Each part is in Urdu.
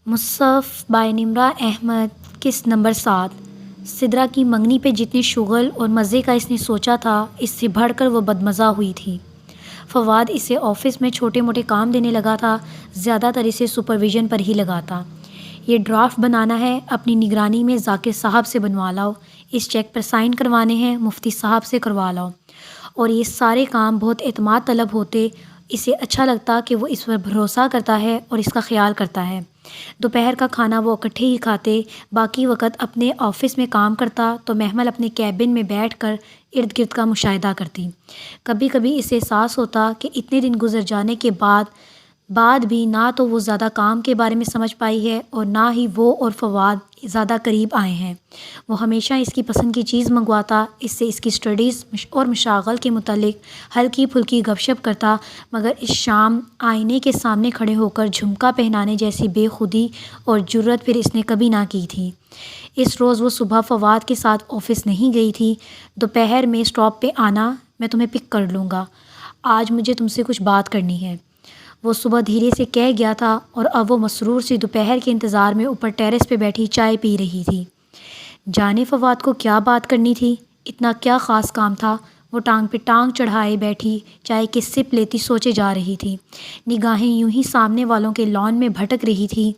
مصحف بائی نمرہ احمد قسط نمبر 7۔ سدرا کی منگنی پہ جتنے شغل اور مزے کا اس نے سوچا تھا اس سے بڑھ کر وہ بدمزہ ہوئی تھی۔ فواد اسے آفس میں چھوٹے موٹے کام دینے لگا تھا، زیادہ تر اسے سپرویژن پر ہی لگاتا۔ یہ ڈرافٹ بنانا ہے، اپنی نگرانی میں ذاکر صاحب سے بنوا لاؤ، اس چیک پر سائن کروانے ہیں، مفتی صاحب سے کروا لاؤ، اور یہ سارے کام بہت اعتماد طلب ہوتے۔ اسے اچھا لگتا کہ وہ اس پر بھروسہ کرتا ہے اور اس کا خیال کرتا ہے۔ دوپہر کا کھانا وہ اکٹھے ہی کھاتے، باقی وقت اپنے آفس میں کام کرتا تو محمل اپنے کیبن میں بیٹھ کر ارد گرد کا مشاہدہ کرتی۔ کبھی کبھی اسے احساس ہوتا کہ اتنے دن گزر جانے کے بعد بھی نہ تو وہ زیادہ کام کے بارے میں سمجھ پائی ہے اور نہ ہی وہ اور فواد زیادہ قریب آئے ہیں۔ وہ ہمیشہ اس کی پسند کی چیز منگواتا، اس سے اس کی اسٹڈیز اور مشاغل کے متعلق ہلکی پھلکی گپ شپ کرتا، مگر اس شام آئینے کے سامنے کھڑے ہو کر جھمکا پہنانے جیسی بے خودی اور جرأت پھر اس نے کبھی نہ کی تھی۔ اس روز وہ صبح فواد کے ساتھ آفس نہیں گئی تھی۔ دوپہر میں اسٹاپ پہ آنا، میں تمہیں پک کر لوں گا، آج مجھے تم سے کچھ بات کرنی ہے، وہ صبح دھیرے سے کہہ گیا تھا، اور اب وہ مسرور سی دوپہر کے انتظار میں اوپر ٹیرس پہ بیٹھی چائے پی رہی تھی۔ جانے فواد کو کیا بات کرنی تھی، اتنا کیا خاص کام تھا؟ وہ ٹانگ پہ ٹانگ چڑھائے بیٹھی چائے کی سپ لیتی سوچے جا رہی تھی۔ نگاہیں یوں ہی سامنے والوں کے لان میں بھٹک رہی تھی۔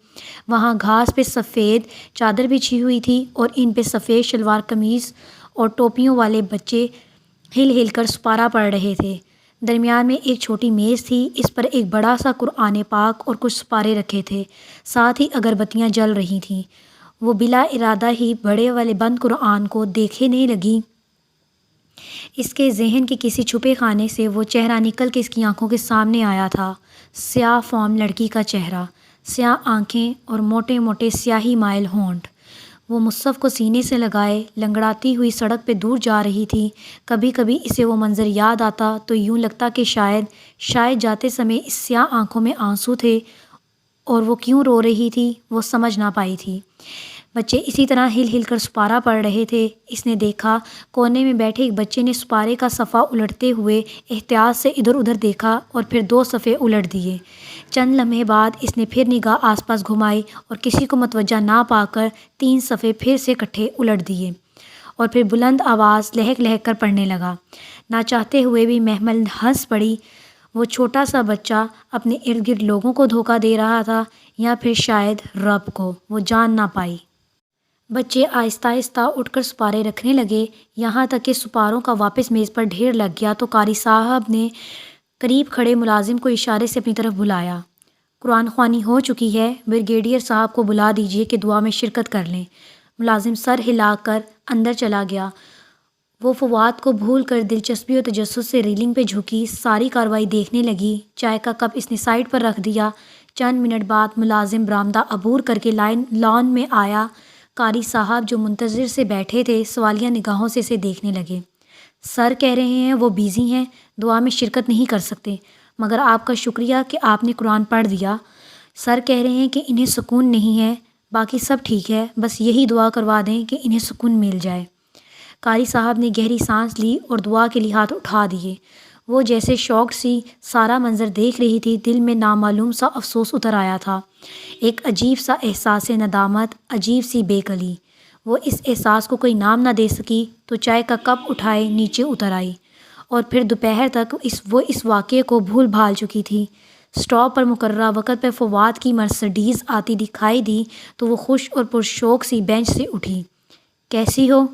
وہاں گھاس پہ سفید چادر بچھی ہوئی تھی اور ان پہ سفید شلوار قمیض اور ٹوپیوں والے بچے ہل ہل کر سپارہ پڑھ رہے تھے۔ درمیان میں ایک چھوٹی میز تھی، اس پر ایک بڑا سا قرآن پاک اور کچھ سپارے رکھے تھے، ساتھ ہی اگربتیاں جل رہی تھیں۔ وہ بلا ارادہ ہی بڑے والے بند قرآن کو دیکھنے لگی۔ اس کے ذہن کے کسی چھپے خانے سے وہ چہرہ نکل کے اس کی آنکھوں کے سامنے آیا تھا، سیاہ فام لڑکی کا چہرہ، سیاہ آنکھیں اور موٹے موٹے سیاہی مائل ہونٹ۔ وہ مصحف کو سینے سے لگائے لنگڑاتی ہوئی سڑک پہ دور جا رہی تھی۔ کبھی کبھی اسے وہ منظر یاد آتا تو یوں لگتا کہ شاید جاتے سمے اس سیاہ آنکھوں میں آنسو تھے، اور وہ کیوں رو رہی تھی وہ سمجھ نہ پائی تھی۔ بچے اسی طرح ہل ہل کر سپارہ پڑھ رہے تھے۔ اس نے دیکھا کونے میں بیٹھے ایک بچے نے سپارے کا صفحہ الٹتے ہوئے احتیاط سے ادھر ادھر دیکھا اور پھر 2 صفحے الٹ دیے۔ چند لمحے بعد اس نے پھر نگاہ آس پاس گھمائی اور کسی کو متوجہ نہ پا کر 3 صفحے پھر سے اکٹھے الٹ دیے، اور پھر بلند آواز لہک لہک کر پڑھنے لگا۔ نہ چاہتے ہوئے بھی محمل ہنس پڑی۔ وہ چھوٹا سا بچہ اپنے ارد گرد لوگوں کو دھوکہ دے رہا تھا، یا پھر شاید رب کو، وہ جان نہ پائی۔ بچے آہستہ آہستہ اٹھ کر سپارے رکھنے لگے، یہاں تک کہ سپاروں کا واپس میز پر ڈھیر لگ گیا تو قاری صاحب نے قریب کھڑے ملازم کو اشارے سے اپنی طرف بلایا۔ قرآن خوانی ہو چکی ہے، بریگیڈیئر صاحب کو بلا دیجیے کہ دعا میں شرکت کر لیں۔ ملازم سر ہلا کر اندر چلا گیا۔ وہ فواد کو بھول کر دلچسپی اور تجسس سے ریلنگ پہ جھکی ساری کارروائی دیکھنے لگی۔ چائے کا کپ اس نے سائڈ پر رکھ دیا۔ چند منٹ بعد ملازم برآمدہ عبور کر کے لان میں آیا۔ قاری صاحب جو منتظر سے بیٹھے تھے سوالیہ نگاہوں سے اسے دیکھنے لگے۔ سر کہہ رہے ہیں وہ بیزی ہیں، دعا میں شرکت نہیں کر سکتے، مگر آپ کا شکریہ کہ آپ نے قرآن پڑھ دیا۔ سر کہہ رہے ہیں کہ انہیں سکون نہیں ہے، باقی سب ٹھیک ہے، بس یہی دعا کروا دیں کہ انہیں سکون مل جائے۔ قاری صاحب نے گہری سانس لی اور دعا کے لیے ہاتھ اٹھا دیے۔ وہ جیسے شوق سی سارا منظر دیکھ رہی تھی، دل میں نامعلوم سا افسوس اتر آیا تھا، ایک عجیب سا احساس ندامت، عجیب سی بے کلی۔ وہ اس احساس کو کوئی نام نہ دے سکی تو چائے کا کپ اٹھائے نیچے اتر آئی، اور پھر دوپہر تک وہ اس واقعے کو بھول بھال چکی تھی۔ اسٹاپ پر مقررہ وقت پہ فواد کی مرسڈیز آتی دکھائی دی تو وہ خوش اور پرشوق سی بینچ سے اٹھی۔ کیسی ہو؟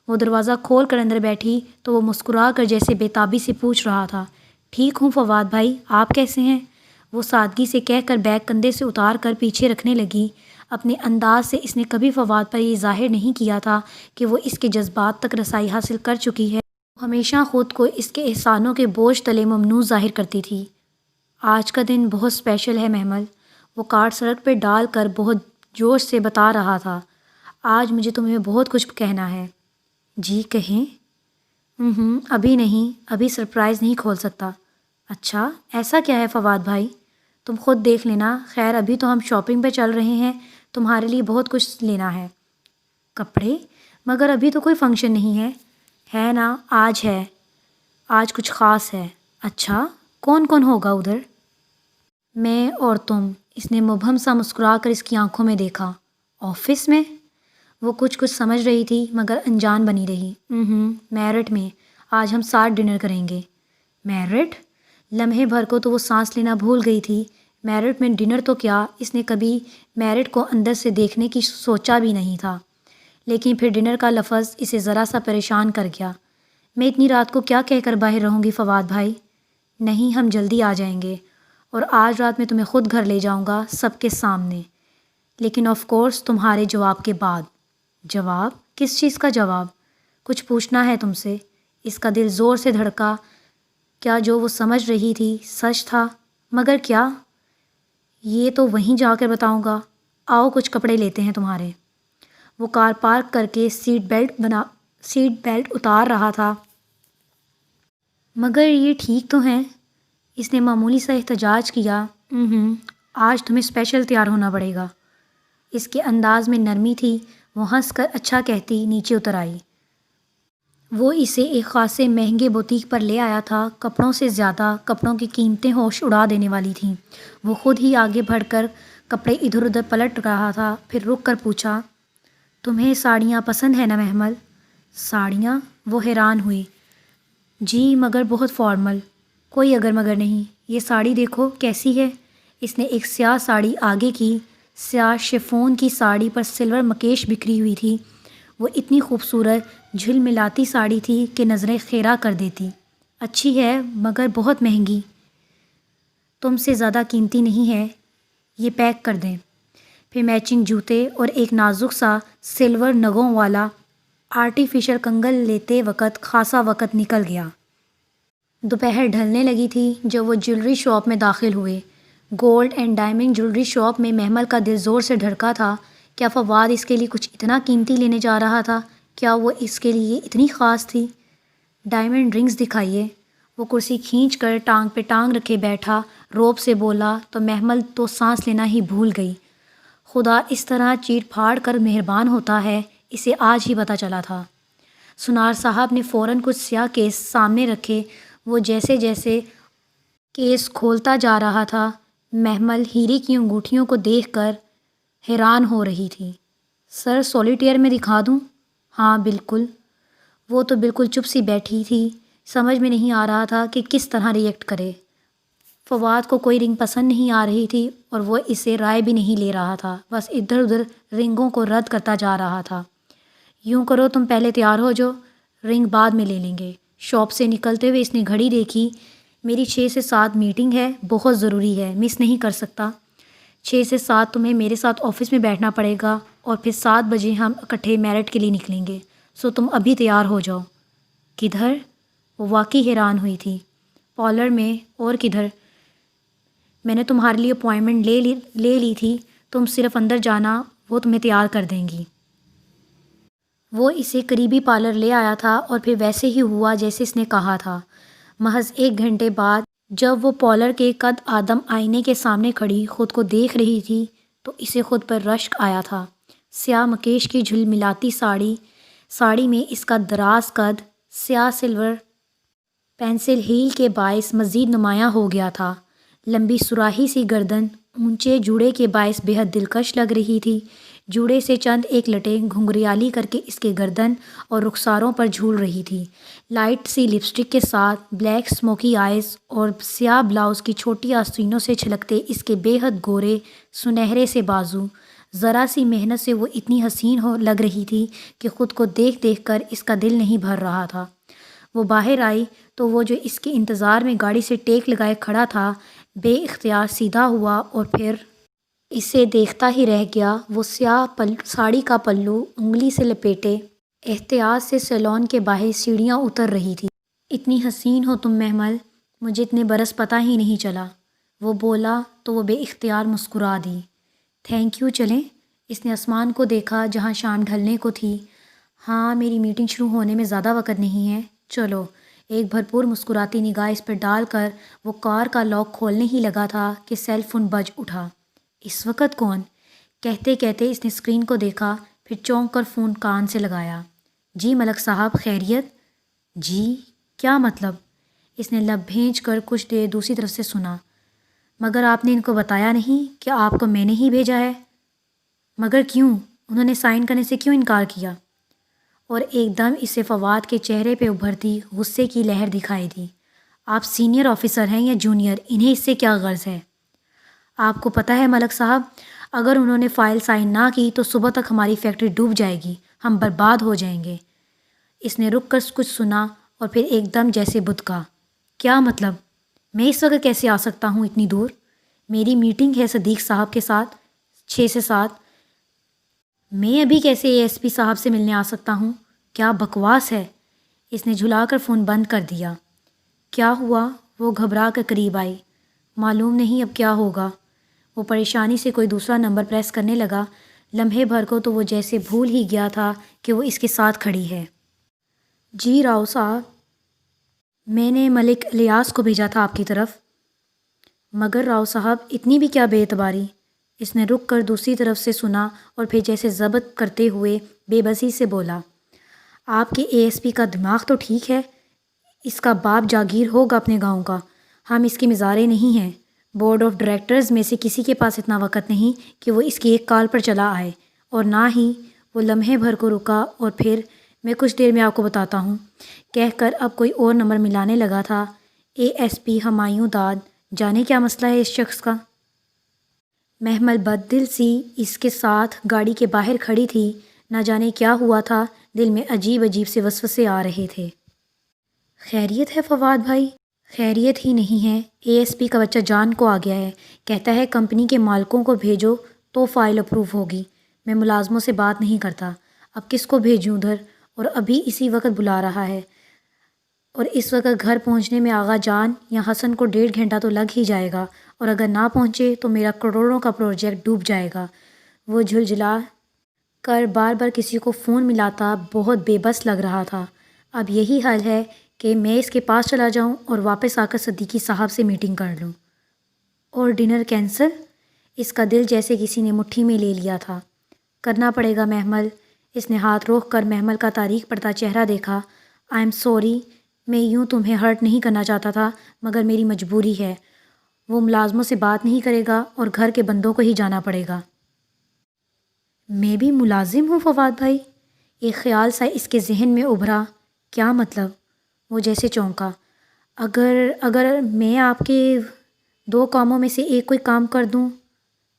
وہ دروازہ کھول کر اندر بیٹھی تو وہ مسکرا کر جیسے بےتابی سے پوچھ رہا تھا۔ ٹھیک ہوں فواد بھائی، آپ کیسے ہیں؟ وہ سادگی سے کہہ کر بیگ کندھے سے اتار کر پیچھے رکھنے لگی۔ اپنے انداز سے اس نے کبھی فواد پر یہ ظاہر نہیں کیا تھا کہ وہ اس کے جذبات تک رسائی حاصل کر چکی ہے۔ وہ ہمیشہ خود کو اس کے احسانوں کے بوجھ تلے ممنوع ظاہر کرتی تھی۔ آج کا دن بہت اسپیشل ہے محمل، وہ کارڈ سڑک پہ ڈال کر بہت جوش سے بتا رہا تھا۔ آج مجھے تمہیں بہت کچھ کہنا ہے۔ جی کہیں۔ ابھی نہیں، ابھی سرپرائز نہیں کھول سکتا۔ اچھا ایسا کیا ہے فواد بھائی؟ تم خود دیکھ لینا، خیر ابھی تو ہم شاپنگ پہ چل رہے ہیں، تمہارے لیے بہت کچھ لینا ہے۔ کپڑے؟ مگر ابھی تو کوئی فنکشن نہیں ہے۔ ہے نا، آج ہے، آج کچھ خاص ہے۔ اچھا کون کون ہوگا ادھر؟ میں اور تم، اس نے مبہم سا مسکرا کر اس کی آنکھوں میں دیکھا۔ آفس میں؟ وہ کچھ سمجھ رہی تھی مگر انجان بنی رہی۔ میرٹ میں، آج ہم ساتھ ڈنر کریں گے۔ میرٹ؟ لمحے بھر کو تو وہ سانس لینا بھول گئی تھی۔ میرٹ میں ڈنر تو کیا، اس نے کبھی میرٹ کو اندر سے دیکھنے کی سوچا بھی نہیں تھا، لیکن پھر ڈنر کا لفظ اسے ذرا سا پریشان کر گیا۔ میں اتنی رات کو کیا کہہ کر باہر رہوں گی فواد بھائی؟ نہیں، ہم جلدی آ جائیں گے اور آج رات میں تمہیں خود گھر لے جاؤں گا سب کے سامنے، لیکن آف کورس تمہارے جواب کے بعد۔ جواب؟ کس چیز کا جواب؟ کچھ پوچھنا ہے تم سے۔ اس کا دل زور سے دھڑکا۔ کیا جو وہ سمجھ رہی تھی سچ تھا؟ مگر کیا؟ یہ تو وہیں جا کر بتاؤں گا۔ آؤ کچھ کپڑے لیتے ہیں تمہارے۔ وہ کار پارک کر کے سیٹ بیلٹ اتار رہا تھا۔ مگر یہ ٹھیک تو ہیں؟ اس نے معمولی سا احتجاج کیا۔ آج تمہیں اسپیشل تیار ہونا پڑے گا۔ اس کے انداز میں نرمی تھی۔ وہ ہنس کر اچھا کہتی نیچے اتر آئی۔ وہ اسے ایک خاصے مہنگے بوتیک پر لے آیا تھا۔ کپڑوں سے زیادہ کپڑوں کی قیمتیں ہوش اڑا دینے والی تھیں۔ وہ خود ہی آگے بڑھ کر کپڑے ادھر ادھر پلٹ رہا تھا، پھر رک کر پوچھا، تمہیں ساڑیاں پسند ہیں نا محمل؟ ساڑیاں؟ وہ حیران ہوئی۔ جی، مگر بہت فارمل۔ کوئی اگر مگر نہیں، یہ ساڑی دیکھو کیسی ہے۔ اس نے ایک سیاہ ساڑی آگے کی۔ سیاہ شفون کی ساڑی پر سلور مکیش بکھری ہوئی تھی۔ وہ اتنی خوبصورت جھلملاتی ساڑی تھی کہ نظریں خیرہ کر دیتی۔ اچھی ہے مگر بہت مہنگی۔ تم سے زیادہ قیمتی نہیں ہے، یہ پیک کر دیں۔ پھر میچنگ جوتے اور ایک نازک سا سلور نگوں والا آرٹیفیشل کنگل لیتے وقت خاصا وقت نکل گیا۔ دوپہر ڈھلنے لگی تھی جب وہ جیولری شاپ میں داخل ہوئے۔ Gold and diamond jewellery shop میں محمل کا دل زور سے دھڑکا تھا۔ کیا فواد اس کے لیے کچھ اتنا قیمتی لینے جا رہا تھا؟ کیا وہ اس کے لیے اتنی خاص تھی؟ ڈائمنڈ رنگز دکھائیے۔ وہ کرسی کھینچ کر ٹانگ پہ ٹانگ رکھے بیٹھا روب سے بولا تو محمل تو سانس لینا ہی بھول گئی۔ خدا اس طرح چیٹ پھاڑ کر مہربان ہوتا ہے، اسے آج ہی پتہ چلا تھا۔ سنار صاحب نے فوراً کچھ سیاہ کیس سامنے رکھے۔ وہ جیسے جیسے کیس کھولتا جا رہا تھا، محمل ہیرے کی انگوٹھیوں کو دیکھ کر حیران ہو رہی تھی۔ سر، سولیٹیئر میں دکھا دوں؟ ہاں بالکل۔ وہ تو بالکل چپ سی بیٹھی تھی، سمجھ میں نہیں آ رہا تھا کہ کس طرح ریئیکٹ کرے۔ فواد کو کوئی رنگ پسند نہیں آ رہی تھی اور وہ اسے رائے بھی نہیں لے رہا تھا، بس ادھر ادھر رنگوں کو رد کرتا جا رہا تھا۔ یوں کرو، تم پہلے تیار ہو جو، رنگ بعد میں لے لیں گے۔ شاپ سے نکلتے ہوئے اس نے گھڑی دیکھی۔ میری 6 سے 7 میٹنگ ہے، بہت ضروری ہے، مس نہیں کر سکتا۔ 6 سے 7 تمہیں میرے ساتھ آفس میں بیٹھنا پڑے گا اور پھر 7 بجے ہم اکٹھے میرٹ کے لیے نکلیں گے، سو تم ابھی تیار ہو جاؤ۔ کدھر؟ وہ واقعی حیران ہوئی تھی۔ پارلر میں، اور کدھر؟ میں نے تمہارے لیے اپوائنٹمنٹ لے لی تھی، تم صرف اندر جانا، وہ تمہیں تیار کر دیں گی۔ وہ اسے قریبی پارلر لے آیا تھا اور پھر ویسے ہی ہوا جیسے اس نے کہا تھا۔ محض 1 گھنٹے بعد جب وہ پارلر کے قد آدم آئینے کے سامنے کھڑی خود کو دیکھ رہی تھی تو اسے خود پر رشک آیا تھا۔ سیاہ مکیش کی جھلملاتی ساڑی میں اس کا دراز قد سیاہ سلور پینسل ہیل کے باعث مزید نمایاں ہو گیا تھا۔ لمبی سراہی سی گردن اونچے جوڑے کے باعث بے حد دلکش لگ رہی تھی۔ جوڑے سے چند ایک لٹیں گھنگریالی کر کے اس کے گردن اور رخساروں پر جھول رہی تھی۔ لائٹ سی لپسٹک کے ساتھ بلیک اسموکی آئیز اور سیاہ بلاؤز کی چھوٹی آستینوں سے چھلکتے اس کے بے حد گورے سنہرے سے بازو، ذرا سی محنت سے وہ اتنی حسین لگ رہی تھی کہ خود کو دیکھ دیکھ کر اس کا دل نہیں بھر رہا تھا۔ وہ باہر آئی تو وہ جو اس کے انتظار میں گاڑی سے ٹیک لگائے کھڑا تھا بے اختیار سیدھا ہوا اور پھر اسے دیکھتا ہی رہ گیا۔ وہ سیاہ ساڑی کا پلو انگلی سے لپیٹے احتیاط سے سیلون کے باہر سیڑھیاں اتر رہی تھی۔ اتنی حسین ہو تم محمل، مجھے اتنے برس پتہ ہی نہیں چلا۔ وہ بولا تو وہ بے اختیار مسکرا دی۔ تھینک یو، چلیں؟ اس نے آسمان کو دیکھا جہاں شام ڈھلنے کو تھی۔ ہاں، میری میٹنگ شروع ہونے میں زیادہ وقت نہیں ہے، چلو۔ ایک بھرپور مسکراتی نگاہ اس پر ڈال کر وہ کار کا لاک کھولنے ہی لگا تھا کہ سیل فون بج اٹھا۔ اس وقت کون؟ کہتے کہتے اس نے اسکرین کو دیکھا، پھر چونک کر فون کان سے لگایا۔ جی ملک صاحب، خیریت؟ جی، کیا مطلب؟ اس نے لب بھینچ کر کچھ دیر دوسری طرف سے سنا۔ مگر آپ نے ان کو بتایا نہیں کہ آپ کو میں نے ہی بھیجا ہے؟ مگر کیوں؟ انہوں نے سائن کرنے سے کیوں انکار کیا؟ اور ایک دم اسے فواد کے چہرے پہ ابھرتی غصے کی لہر دکھائی دی۔ آپ سینئر آفیسر ہیں یا جونیئر، انہیں اس سے کیا غرض ہے؟ آپ کو پتہ ہے ملک صاحب، اگر انہوں نے فائل سائن نہ کی تو صبح تک ہماری فیکٹری ڈوب جائے گی، ہم برباد ہو جائیں گے۔ اس نے رک کر کچھ سنا اور پھر ایک دم جیسے بت کا، کیا مطلب؟ میں اس وقت کیسے آ سکتا ہوں اتنی دور؟ میری میٹنگ ہے صدیق صاحب کے ساتھ 6 سے 7۔ میں ابھی کیسے اے ایس پی صاحب سے ملنے آ سکتا ہوں؟ کیا بکواس ہے؟ اس نے جھلا کر فون بند کر دیا۔ کیا ہوا؟ وہ گھبرا کر قریب آئی۔ معلوم نہیں اب کیا ہوگا۔ وہ پریشانی سے کوئی دوسرا نمبر پریس کرنے لگا۔ لمحے بھر کو تو وہ جیسے بھول ہی گیا تھا کہ وہ اس کے ساتھ کھڑی ہے۔ جی راؤ صاحب، میں نے ملک الیاس کو بھیجا تھا آپ کی طرف۔ مگر راؤ صاحب اتنی بھی کیا بے اعتباری؟ اس نے رک کر دوسری طرف سے سنا اور پھر جیسے ضبط کرتے ہوئے بے بسی سے بولا، آپ کے اے ایس پی کا دماغ تو ٹھیک ہے، اس کا باپ جاگیر ہوگا اپنے گاؤں کا، ہم اس کے مزارے نہیں ہیں۔ بورڈ آف ڈائریکٹرز میں سے کسی کے پاس اتنا وقت نہیں کہ وہ اس کی ایک کال پر چلا آئے، اور نہ ہی وہ لمحے بھر کو رکا اور پھر میں کچھ دیر میں آپ کو بتاتا ہوں کہہ کر اب کوئی اور نمبر ملانے لگا تھا۔ اے ایس پی ہمایوں داد، جانے کیا مسئلہ ہے اس شخص کا؟ محمل بددل سی اس کے ساتھ گاڑی کے باہر کھڑی تھی، نہ جانے کیا ہوا تھا، دل میں عجیب عجیب سے وسوسے آ رہے تھے۔ خیریت ہے فواد بھائی؟ خیریت ہی نہیں ہے، اے ایس پی کا بچہ جان کو آ گیا ہے، کہتا ہے کمپنی کے مالکوں کو بھیجو تو فائل اپروو ہوگی۔ میں ملازموں سے بات نہیں کرتا، اب کس کو بھیجوں ادھر، اور ابھی اسی وقت بلا رہا ہے، اور اس وقت گھر پہنچنے میں آغا جان یا حسن کو 1.5 گھنٹہ تو لگ ہی جائے گا، اور اگر نہ پہنچے تو میرا کروڑوں کا پروجیکٹ ڈوب جائے گا۔ وہ جھلجھلا کر بار بار کسی کو فون ملاتا بہت بے بس لگ رہا تھا۔ اب یہی حل ہے کہ میں اس کے پاس چلا جاؤں اور واپس آ کر صدیقی صاحب سے میٹنگ کر لوں۔ اور ڈنر کینسل؟ اس کا دل جیسے کسی نے مٹھی میں لے لیا تھا۔ کرنا پڑے گا محمل۔ اس نے ہاتھ روک کر محمل کا تاریک پڑتا چہرہ دیکھا۔ آئی ایم سوری، میں یوں تمہیں ہرٹ نہیں کرنا چاہتا تھا، مگر میری مجبوری ہے۔ وہ ملازموں سے بات نہیں کرے گا اور گھر کے بندوں کو ہی جانا پڑے گا۔ میں بھی ملازم ہوں فواد بھائی؟ ایک خیال سا اس کے ذہن میں ابھرا۔ کیا مطلب؟ وہ جیسے چونکا۔ اگر میں آپ کے 2 کاموں میں سے ایک کوئی کام کر دوں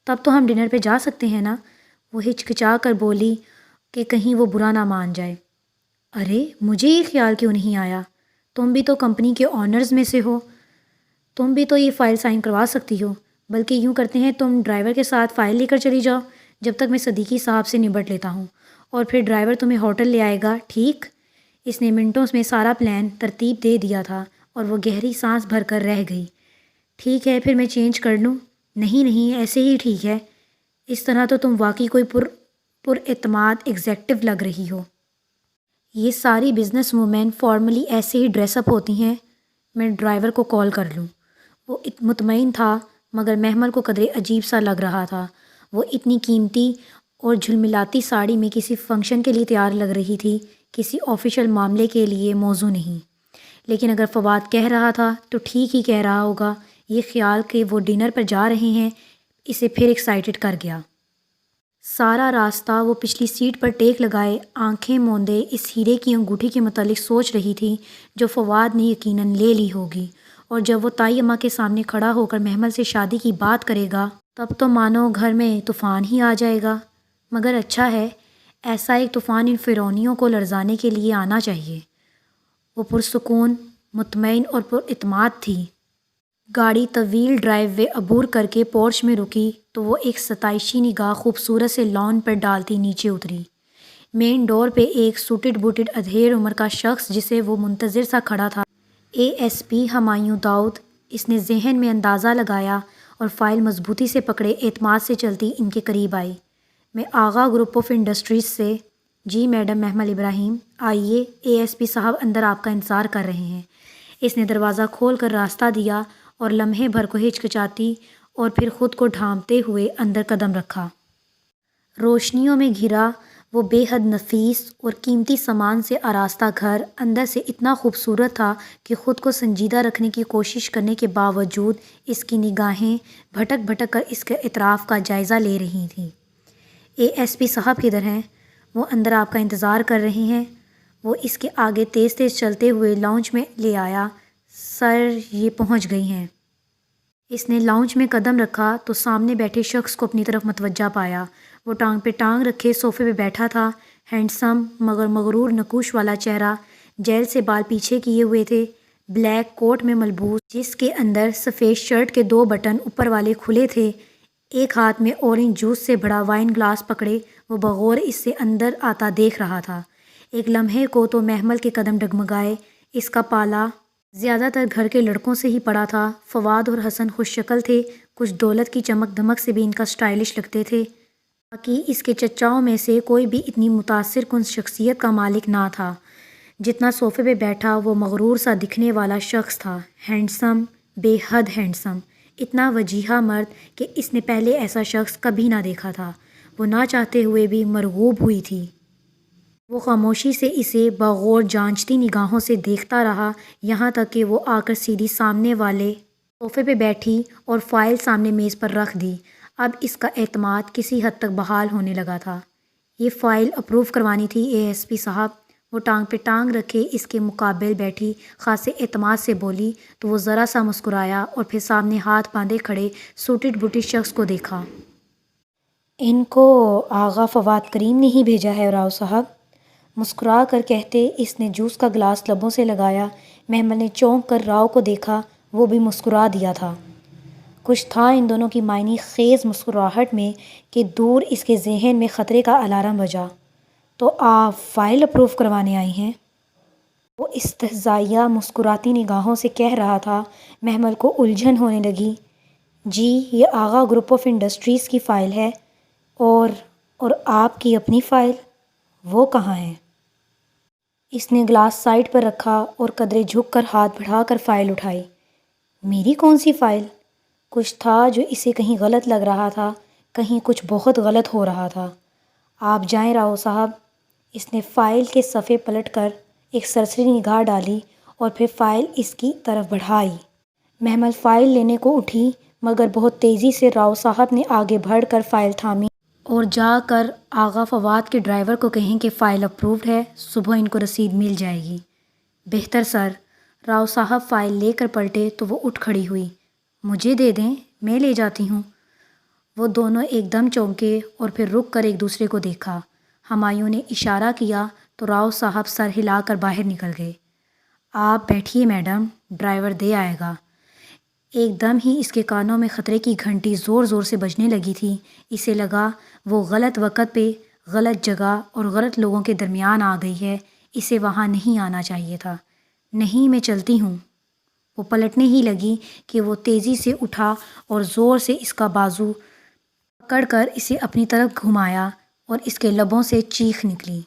تب تو ہم ڈنر پہ جا سکتے ہیں نا؟ وہ ہچکچا کر بولی کہ کہیں وہ برا نہ مان جائے۔ ارے مجھے یہ خیال کیوں نہیں آیا؟ تم بھی تو کمپنی کے آنرز میں سے ہو، تم بھی تو یہ فائل سائن کروا سکتی ہو۔ بلکہ یوں کرتے ہیں، تم ڈرائیور کے ساتھ فائل لے کر چلی جاؤ جب تک میں صدیقی صاحب سے نبٹ لیتا ہوں، اور پھر ڈرائیور تمہیں ہوٹل لے آئے گا، ٹھیک؟ اس نے منٹوں میں سارا پلان ترتیب دے دیا تھا اور وہ گہری سانس بھر کر رہ گئی۔ ٹھیک ہے، پھر میں چینج کر لوں؟ نہیں، ایسے ہی ٹھیک ہے۔ اس طرح تو تم واقعی کوئی پر اعتماد ایگزیکٹو لگ رہی ہو۔ یہ ساری بزنس وومین فارملی ایسے ہی ڈریس اپ ہوتی ہیں۔ میں ڈرائیور کو کال کر لوں۔ وہ مطمئن تھا، مگر محمل کو قدرے عجیب سا لگ رہا تھا۔ وہ اتنی قیمتی اور جھلملاتی ساڑی میں کسی فنکشن کے لیے تیار لگ رہی تھی، کسی آفیشیل معاملے کے لیے موزوں نہیں۔ لیکن اگر فواد کہہ رہا تھا تو ٹھیک ہی کہہ رہا ہوگا۔ یہ خیال کہ وہ ڈنر پر جا رہے ہیں اسے پھر ایکسائٹڈ کر گیا۔ سارا راستہ وہ پچھلی سیٹ پر ٹیک لگائے آنکھیں موندے اس ہیرے کی انگوٹھی کے متعلق سوچ رہی تھی جو فواد نے یقیناً لے لی ہوگی، اور جب وہ تائی اماں کے سامنے کھڑا ہو کر محمل سے شادی کی بات کرے گا تب تو مانو گھر میں طوفان ہی آ جائے گا۔ مگر اچھا ہے، ایسا ایک طوفان ان فرعونیوں کو لرزانے کے لیے آنا چاہیے۔ وہ پرسکون، مطمئن اور پر اعتماد تھی۔ گاڑی طویل ڈرائیو وے عبور کر کے پورچ میں رکی تو وہ ایک ستائشی نگاہ خوبصورت سے لان پر ڈالتی نیچے اتری۔ مین ڈور پہ ایک سوٹڈ بوٹڈ ادھیڑ عمر کا شخص جسے وہ منتظر سا کھڑا تھا۔ اے ایس پی ہمایوں داؤد، اس نے ذہن میں اندازہ لگایا اور فائل مضبوطی سے پکڑے اعتماد سے چلتی ان کے قریب آئی۔ میں آغا گروپ آف انڈسٹریز سے۔ جی میڈم محمل ابراہیم، آئیے، اے ایس پی صاحب اندر آپ کا انتظار کر رہے ہیں۔ اس نے دروازہ کھول کر راستہ دیا اور لمحے بھر کو ہچکچاتی اور پھر خود کو ڈھانپتے ہوئے اندر قدم رکھا۔ روشنیوں میں گھرا وہ بے حد نفیس اور قیمتی سامان سے آراستہ گھر اندر سے اتنا خوبصورت تھا کہ خود کو سنجیدہ رکھنے کی کوشش کرنے کے باوجود اس کی نگاہیں بھٹک بھٹک کر اس کے اطراف کا جائزہ لے رہی تھیں۔ ASP صاحب کدھر ہیں؟ وہ اندر آپ کا انتظار کر رہے ہیں۔ وہ اس کے آگے تیز تیز چلتے ہوئے لاؤنج میں لے آیا۔ سر، یہ پہنچ گئی ہیں۔ اس نے لاؤنج میں قدم رکھا تو سامنے بیٹھے شخص کو اپنی طرف متوجہ پایا۔ وہ ٹانگ پہ ٹانگ رکھے صوفے پہ بیٹھا تھا، ہینڈسم مگر مغرور نقوش والا چہرہ، جیل سے بال پیچھے کیے ہوئے تھے، بلیک کوٹ میں ملبوس جس کے اندر سفید شرٹ کے 2 بٹن اوپر والے کھلے تھے۔ ایک ہاتھ میں اورنج جوس سے بڑا وائن گلاس پکڑے وہ بغور اس سے اندر آتا دیکھ رہا تھا۔ ایک لمحے کو تو محمل کے قدم ڈگمگائے۔ اس کا پالا زیادہ تر گھر کے لڑکوں سے ہی پڑا تھا۔ فواد اور حسن خوش شکل تھے، کچھ دولت کی چمک دھمک سے بھی ان کا سٹائلش لگتے تھے، باقی اس کے چچاؤں میں سے کوئی بھی اتنی متاثر کن شخصیت کا مالک نہ تھا جتنا صوفے پہ بیٹھا وہ مغرور سا دکھنے والا شخص تھا۔ ہینڈسم، بے حد ہینڈسم، اتنا وجیحہ مرد کہ اس نے پہلے ایسا شخص کبھی نہ دیکھا تھا۔ وہ نہ چاہتے ہوئے بھی مرغوب ہوئی تھی۔ وہ خاموشی سے اسے بغور جانچتی نگاہوں سے دیکھتا رہا، یہاں تک کہ وہ آ کر سیدھی سامنے والے صوفے پہ بیٹھی اور فائل سامنے میز پر رکھ دی۔ اب اس کا اعتماد کسی حد تک بحال ہونے لگا تھا۔ یہ فائل اپروو کروانی تھی ASP صاحب۔ وہ ٹانگ پہ ٹانگ رکھے اس کے مقابل بیٹھی خاصے اعتماد سے بولی تو وہ ذرا سا مسکرایا اور پھر سامنے ہاتھ باندھے کھڑے سوٹڈ بوٹڈ شخص کو دیکھا۔ ان کو آغا فواد کریم نے ہی بھیجا ہے راؤ صاحب، مسکرا کر کہتے اس نے جوس کا گلاس لبوں سے لگایا۔ محمل نے چونک کر راؤ کو دیکھا، وہ بھی مسکرا دیا تھا۔ کچھ تھا ان دونوں کی معنی خیز مسکراہٹ میں کہ دور اس کے ذہن میں خطرے کا الارم بجا۔ تو آپ فائل اپروو کروانے آئی ہیں؟ وہ استہزائیہ مسکراتی نگاہوں سے کہہ رہا تھا۔ محمل کو الجھن ہونے لگی۔ جی، یہ آغا گروپ آف انڈسٹریز کی فائل ہے۔ اور آپ کی اپنی فائل؟ وہ کہاں ہے؟ اس نے گلاس سائڈ پر رکھا اور قدرے جھک کر ہاتھ بڑھا کر فائل اٹھائی۔ میری کون سی فائل؟ کچھ تھا جو اسے کہیں غلط لگ رہا تھا، کہیں کچھ بہت غلط ہو رہا تھا۔ آپ جائیں راؤ صاحب۔ اس نے فائل کے صفحے پلٹ کر ایک سرسری نگاہ ڈالی اور پھر فائل اس کی طرف بڑھائی۔ محمل فائل لینے کو اٹھی مگر بہت تیزی سے راؤ صاحب نے آگے بڑھ کر فائل تھامی اور جا کر آغا فواد کے ڈرائیور کو کہیں کہ فائل اپرووڈ ہے، صبح ان کو رسید مل جائے گی۔ بہتر سر۔ راؤ صاحب فائل لے کر پلٹے تو وہ اٹھ کھڑی ہوئی۔ مجھے دے دیں، میں لے جاتی ہوں۔ وہ دونوں ایک دم چونکے اور پھر رک کر ایک دوسرے کو دیکھا۔ ہمایوں نے اشارہ کیا تو راؤ صاحب سر ہلا کر باہر نکل گئے۔ آپ بیٹھیے میڈم، ڈرائیور دے آئے گا۔ ایک دم ہی اس کے کانوں میں خطرے کی گھنٹی زور زور سے بجنے لگی تھی۔ اسے لگا وہ غلط وقت پہ غلط جگہ اور غلط لوگوں کے درمیان آ گئی ہے، اسے وہاں نہیں آنا چاہیے تھا۔ نہیں، میں چلتی ہوں۔ وہ پلٹنے ہی لگی کہ وہ تیزی سے اٹھا اور زور سے اس کا بازو پکڑ کر اسے اپنی طرف گھمایا اور اس کے لبوں سے چیخ نکلی۔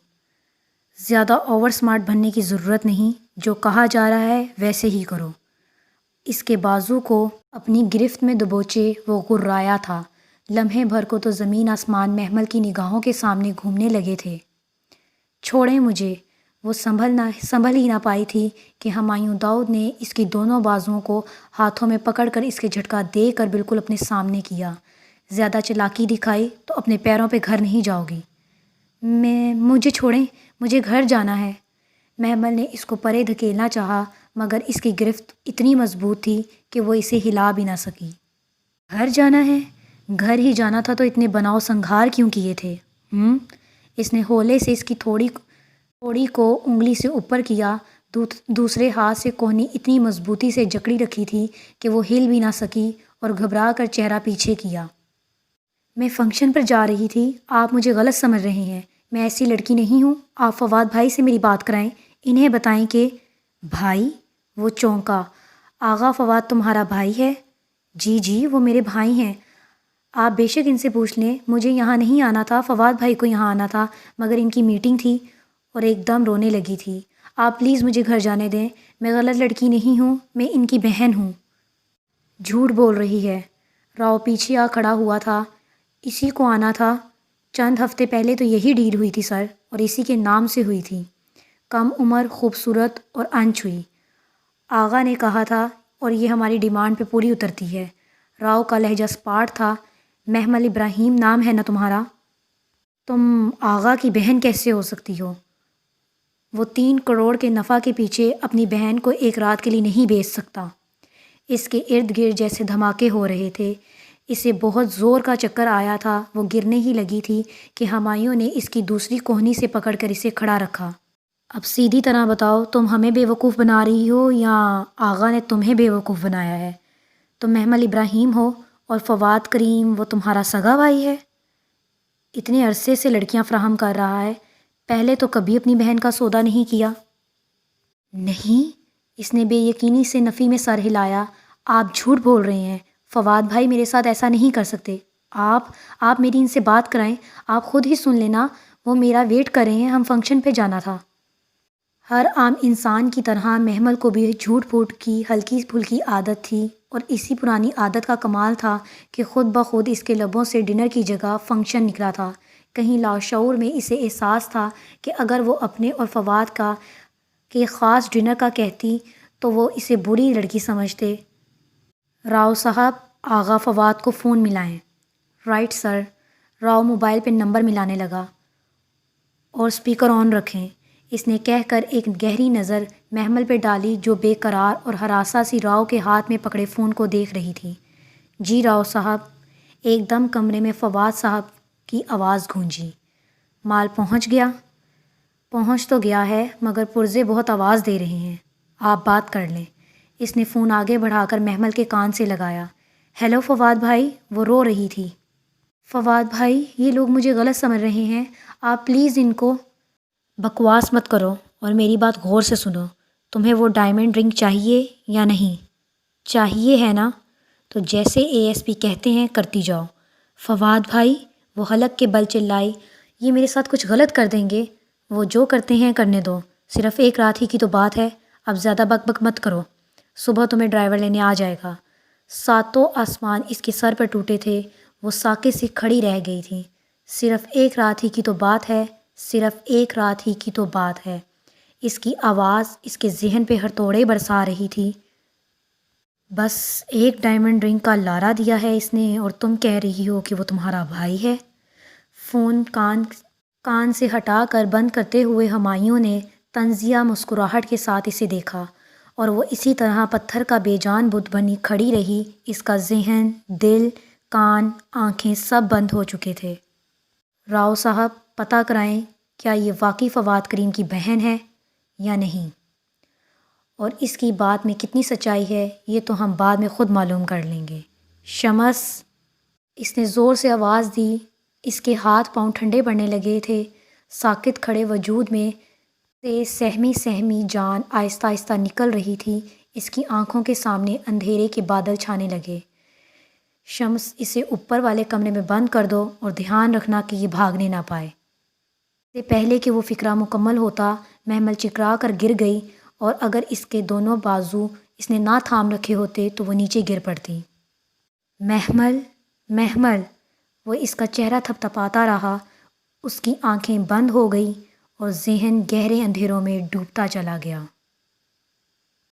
زیادہ اوور سمارٹ بننے کی ضرورت نہیں، جو کہا جا رہا ہے ویسے ہی کرو۔ اس کے بازو کو اپنی گرفت میں دبوچے وہ غرایا تھا۔ لمحے بھر کو تو زمین آسمان محمل کی نگاہوں کے سامنے گھومنے لگے تھے۔ چھوڑیں مجھے۔ وہ سنبھل ہی نہ پائی تھی کہ ہمایوں داؤد نے اس کی دونوں بازوؤں کو ہاتھوں میں پکڑ کر اس کے جھٹکا دے کر بالکل اپنے سامنے کیا۔ زیادہ چالاکی دکھائی تو اپنے پیروں پہ گھر نہیں جاؤ گی۔ مجھے چھوڑیں، مجھے گھر جانا ہے۔ محمل نے اس کو پرے دھکیلنا چاہا مگر اس کی گرفت اتنی مضبوط تھی کہ وہ اسے ہلا بھی نہ سکی۔ گھر جانا ہے؟ گھر ہی جانا تھا تو اتنے بناؤ سنگھار کیوں کیے تھے؟ اس نے ہولے سے اس کی تھوڑی کو انگلی سے اوپر کیا، دوسرے ہاتھ سے کوہنی اتنی مضبوطی سے جکڑی رکھی تھی کہ وہ ہل بھی نہ سکی اور گھبرا کر چہرہ پیچھے کیا۔ میں فنکشن پر جا رہی تھی، آپ مجھے غلط سمجھ رہے ہیں، میں ایسی لڑکی نہیں ہوں۔ آپ فواد بھائی سے میری بات کرائیں، انہیں بتائیں کہ… بھائی؟ وہ چونکا۔ آغا فواد تمہارا بھائی ہے؟ جی جی، وہ میرے بھائی ہیں۔ آپ بے شک ان سے پوچھ لیں، مجھے یہاں نہیں آنا تھا، فواد بھائی کو یہاں آنا تھا مگر ان کی میٹنگ تھی۔ اور ایک دم رونے لگی تھی۔ آپ پلیز مجھے گھر جانے دیں، میں غلط لڑکی نہیں ہوں، میں ان کی بہن ہوں۔ جھوٹ بول رہی ہے۔ راؤ پیچھے آ کھڑا ہوا تھا۔ اسی کو آنا تھا، چند ہفتے پہلے تو یہی ڈیل ہوئی تھی سر، اور اسی کے نام سے ہوئی تھی۔ کم عمر، خوبصورت اور انچھوئی، آغا نے کہا تھا، اور یہ ہماری ڈیمانڈ پہ پوری اترتی ہے۔ راؤ کا لہجہ سپاٹ تھا۔ محمل ابراہیم نام ہے نا تمہارا؟ تم آغا کی بہن کیسے ہو سکتی ہو؟ وہ 3 کروڑ کے نفع کے پیچھے اپنی بہن کو ایک رات کے لیے نہیں بیچ سکتا۔ اس کے ارد گرد جیسے دھماکے ہو رہے تھے، اسے بہت زور کا چکر آیا تھا، وہ گرنے ہی لگی تھی کہ ہمایوں نے اس کی دوسری کوہنی سے پکڑ کر اسے کھڑا رکھا۔ اب سیدھی طرح بتاؤ، تم ہمیں بیوقوف بنا رہی ہو یا آغا نے تمہیں بیوقوف بنایا ہے؟ تم محمل ابراہیم ہو اور فواد کریم وہ تمہارا سگا بھائی ہے؟ اتنے عرصے سے لڑکیاں فراہم کر رہا ہے، پہلے تو کبھی اپنی بہن کا سودا نہیں کیا۔ نہیں، اس نے بے یقینی سے نفی میں سر ہلایا۔ آپ جھوٹ بول رہے ہیں، فواد بھائی میرے ساتھ ایسا نہیں کر سکتے۔ آپ میری ان سے بات کرائیں، آپ خود ہی سن لینا، وہ میرا ویٹ کر رہے ہیں، ہم فنکشن پہ جانا تھا۔ ہر عام انسان کی طرح محمل کو بھی جھوٹ پھوٹ کی ہلکی پھلکی عادت تھی، اور اسی پرانی عادت کا کمال تھا کہ خود بخود اس کے لبوں سے ڈنر کی جگہ فنکشن نکلا تھا۔ کہیں لاشعور میں اسے احساس تھا کہ اگر وہ اپنے اور فواد کا کہ خاص ڈنر کا کہتی تو وہ اسے بری لڑکی سمجھتے۔ راؤ صاحب، آغا فواد کو فون ملائیں۔ Right sir. راؤ موبائل پہ نمبر ملانے لگا۔ اور سپیکر آن رکھیں، اس نے کہہ کر ایک گہری نظر محمل پہ ڈالی جو بے قرار اور ہراساں سی راؤ کے ہاتھ میں پکڑے فون کو دیکھ رہی تھی۔ جی راؤ صاحب۔ ایک دم کمرے میں فواد صاحب کی آواز گونجی۔ مال پہنچ گیا؟ پہنچ تو گیا ہے، مگر پرزے بہت آواز دے رہے ہیں، آپ بات کر لیں۔ اس نے فون آگے بڑھا کر محمل کے کان سے لگایا۔ ہیلو فواد بھائی، وہ رو رہی تھی۔ فواد بھائی، یہ لوگ مجھے غلط سمجھ رہے ہیں، آپ پلیز ان کو… بکواس مت کرو اور میری بات غور سے سنو۔ تمہیں وہ ڈائمنڈ رنگ چاہیے یا نہیں؟ چاہیے ہے نا؟ تو جیسے ASP کہتے ہیں کرتی جاؤ۔ فواد بھائی، وہ حلق کے بل چلائی، یہ میرے ساتھ کچھ غلط کر دیں گے؟ وہ جو کرتے ہیں کرنے دو، صرف ایک رات ہی کی تو بات ہے، اب زیادہ بک بک مت کرو، صبح تمہیں ڈرائیور لینے آ جائے گا۔ ساتوں آسمان اس کے سر پر ٹوٹے تھے، وہ ساکت سی کھڑی رہ گئی تھی۔ صرف ایک رات ہی کی تو بات ہے، صرف ایک رات ہی کی تو بات ہے۔ اس کی آواز اس کے ذہن پہ ہتھوڑے برسا رہی تھی۔ بس ایک ڈائمنڈ رنگ کا لارا دیا ہے اس نے، اور تم کہہ رہی ہو کہ وہ تمہارا بھائی ہے؟ فون کان سے ہٹا کر بند کرتے ہوئے ہمایوں نے طنزیہ مسکراہٹ کے ساتھ اسے دیکھا، اور وہ اسی طرح پتھر کا بے جان بت بنی کھڑی رہی۔ اس کا ذہن، دل، کان، آنکھیں سب بند ہو چکے تھے۔ راؤ صاحب، پتہ کرائیں کیا یہ واقعی فواد کریم کی بہن ہے یا نہیں، اور اس کی بات میں کتنی سچائی ہے یہ تو ہم بعد میں خود معلوم کر لیں گے۔ شمس، اس نے زور سے آواز دی۔ اس کے ہاتھ پاؤں ٹھنڈے پڑنے لگے تھے۔ ساکت کھڑے وجود میں سے سہمی جان آہستہ آہستہ نکل رہی تھی۔ اس کی آنکھوں کے سامنے اندھیرے کے بادل چھانے لگے۔ شمس، اسے اوپر والے کمرے میں بند کر دو اور دھیان رکھنا کہ یہ بھاگنے نہ پائے۔ اس سے پہلے کہ وہ فکرہ مکمل ہوتا، محمل چکرا کر گر گئی، اور اگر اس کے دونوں بازو اس نے نہ تھام رکھے ہوتے تو وہ نیچے گر پڑتی۔ محمل، محمل، وہ اس کا چہرہ تھپتھپاتا رہا۔ اس کی آنکھیں بند ہو گئی اور ذہن گہرے اندھیروں میں ڈوبتا چلا گیا۔